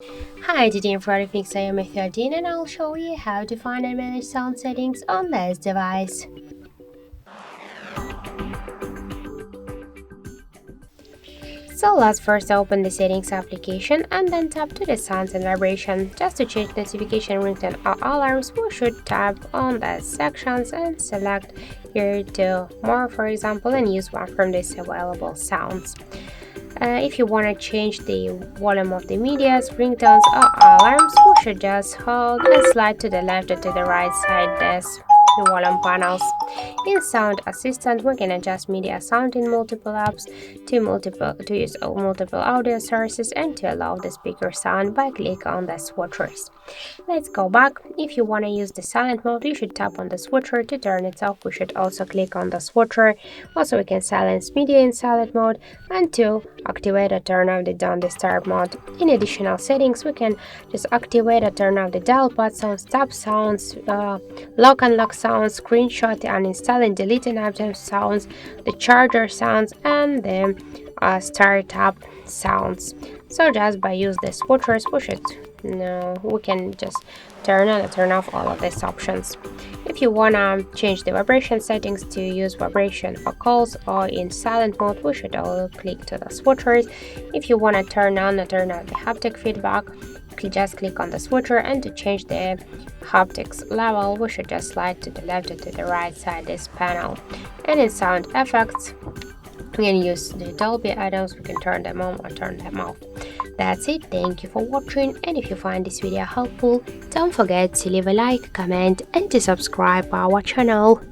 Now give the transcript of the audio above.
Hi, today I'm fixing Xiaomi 13 and I'll show you how to find and manage sound settings on this device. So let's first open the settings application and then tap to the sounds and vibration. Just to change notification ringtone or alarms, we should tap on the sections and select here to more, for example, and use one from these available sounds. If you want to change the volume of the media's ringtones or alarms, we should just hold and slide to the left or to the right side this the volume panels. In Sound Assistant, we can adjust media sound in multiple apps to use multiple audio sources and to allow the speaker sound by click on the switchers. Let's go back. If you want to use the silent mode, you should tap on the switcher. To turn it off, we should also click on the switcher. Also, we can silence media in silent mode and to activate or turn off the don't disturb mode. In additional settings, we can just activate or turn off the dial pad sounds, tap sounds, lock and lock sounds, screenshot and install and delete an item sounds, the charger sounds, and the startup sounds. So just by use the switchers, we can just turn on and turn off all of these options. If you wanna change the vibration settings to use vibration for calls or in silent mode, we should all click to the switchers. If you wanna turn on or turn off the haptic feedback, just click on the switcher, and to change the haptics level, we should just slide to the left or to the right side this panel. And in sound effects, we can use the Dolby items, we can turn them on or turn them off. That's it, thank you for watching, and if you find this video helpful, don't forget to leave a like, comment and to subscribe our channel.